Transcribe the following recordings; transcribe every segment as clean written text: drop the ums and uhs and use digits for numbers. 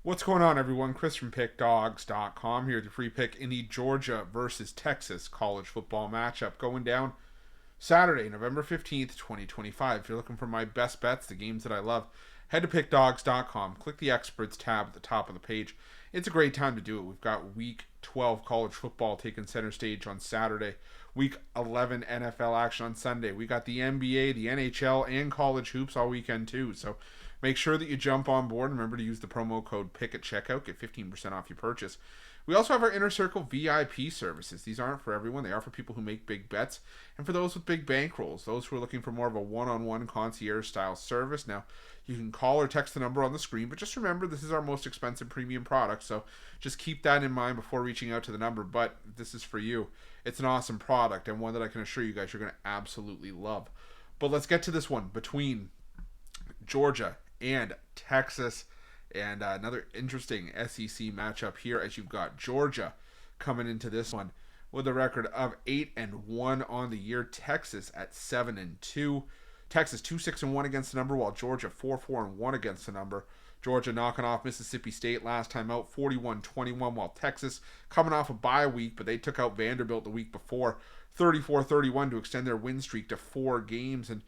What's going on, everyone? Chris from Pickdawgz.com here with your free pick in the Georgia versus Texas college football matchup going down Saturday, November 15th, 2025. If you're looking for my best bets, the games that I love, head to Pickdawgz.com. Click the Experts tab at the top of the page. It's a great time to do it. We've got Week 12 college football taking center stage on Saturday. Week 11 NFL action on Sunday. We got the NBA, the NHL, and college hoops all weekend too. So make sure that you jump on board. Remember to use the promo code PICK at checkout. Get 15% off your purchase. We also have our Inner Circle VIP services. These aren't for everyone. They are for people who make big bets and for those with big bankrolls, those who are looking for more of a one-on-one concierge-style service. Now, you can call or text the number on the screen, but just remember this is our most expensive premium product, so just keep that in mind before reaching out to the number. But this is for you. It's an awesome product and one that I can assure you guys you're going to absolutely love. But let's get to this one between Georgia and Texas. And another interesting SEC matchup here, as you've got Georgia coming into this one with a record of 8-1 on the year. Texas at 7-2. Texas 2-6-1 against the number, while Georgia 4-4-1 against the number. Georgia knocking off Mississippi State last time out, 41-21, while Texas coming off a bye week, but they took out Vanderbilt the week before, 34-31 to extend their win streak to 4 games. And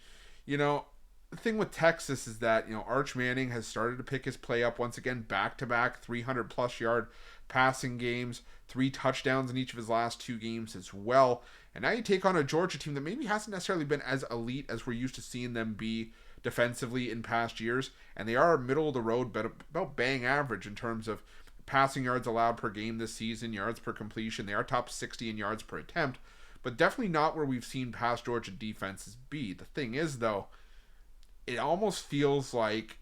the thing with Texas is that, Arch Manning has started to pick his play up once again, back-to-back 300-plus yard passing games, 3 touchdowns in each of his last 2 games as well. And now you take on a Georgia team that maybe hasn't necessarily been as elite as we're used to seeing them be defensively in past years. And they are middle of the road, but about bang average in terms of passing yards allowed per game this season, yards per completion. They are top 60 in yards per attempt, but definitely not where we've seen past Georgia defenses be. The thing is, though, it almost feels like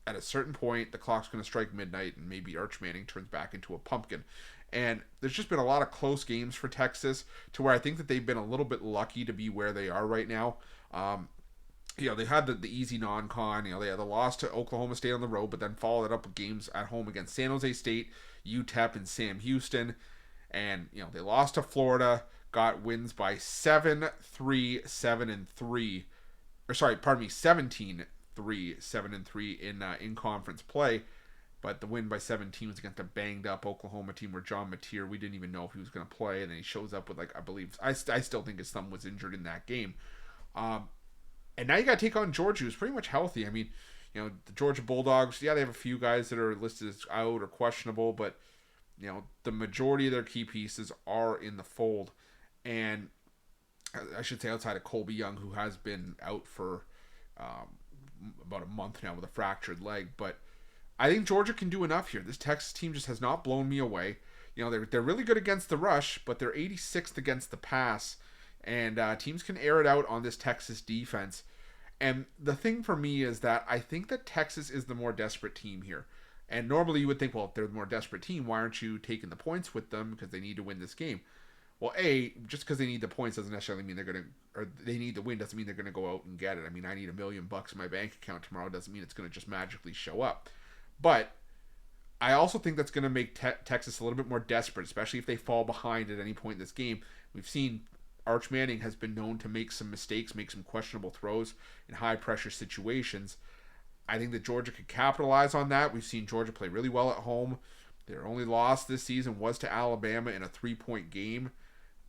at a certain point the clock's going to strike midnight and maybe Arch Manning turns back into a pumpkin. And there's just been a lot of close games for Texas to where I think that they've been a little bit lucky to be where they are right now. They had the easy non-con. They had the loss to Oklahoma State on the road, but then followed it up with games at home against San Jose State, UTEP, and Sam Houston. And, they lost to Florida, got wins by 7-3, 7-3. 17-3, 7-3 in conference play. But the win by 17 was against a banged up Oklahoma team where John Mateer, we didn't even know if he was going to play. And then he shows up with, I still think his thumb was injured in that game. And now you got to take on Georgia, who's pretty much healthy. I mean, the Georgia Bulldogs, they have a few guys that are listed as out or questionable, but, the majority of their key pieces are in the fold. And I should say outside of Colby Young, who has been out for about a month now with a fractured leg. But I think Georgia can do enough here. This Texas team just has not blown me away. They're really good against the rush, but they're 86th against the pass. And teams can air it out on this Texas defense. And the thing for me is that I think that Texas is the more desperate team here. And normally you would think, well, if they're the more desperate team, why aren't you taking the points with them because they need to win this game? Well, just because they need the points doesn't necessarily mean they need the win doesn't mean they're going to go out and get it. I mean, I need $1 million in my bank account tomorrow doesn't mean it's going to just magically show up. But I also think that's going to make Texas a little bit more desperate, especially if they fall behind at any point in this game. We've seen Arch Manning has been known to make some mistakes, make some questionable throws in high-pressure situations. I think that Georgia could capitalize on that. We've seen Georgia play really well at home. Their only loss this season was to Alabama in a 3-point game.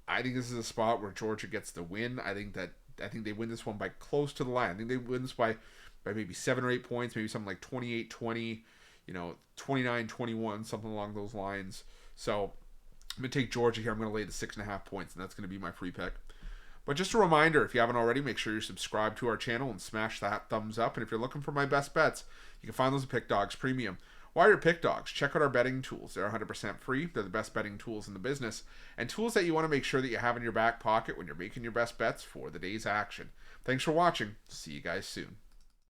I think this is a spot where Georgia gets the win. I think they win this one by close to the line. I think they win this by maybe 7 or 8 points, maybe something like 28-20, 29-21, something along those lines. So I'm going to take Georgia here. I'm going to lay the 6.5 points, and that's going to be my free pick. But just a reminder, if you haven't already, make sure you're subscribed to our channel and smash that thumbs up. And if you're looking for my best bets, you can find those at Pickdawgz Premium. While you're at Pickdawgz, check out our betting tools. They're 100% free. They're the best betting tools in the business, and tools that you want to make sure that you have in your back pocket when you're making your best bets for the day's action. Thanks for watching. See you guys soon.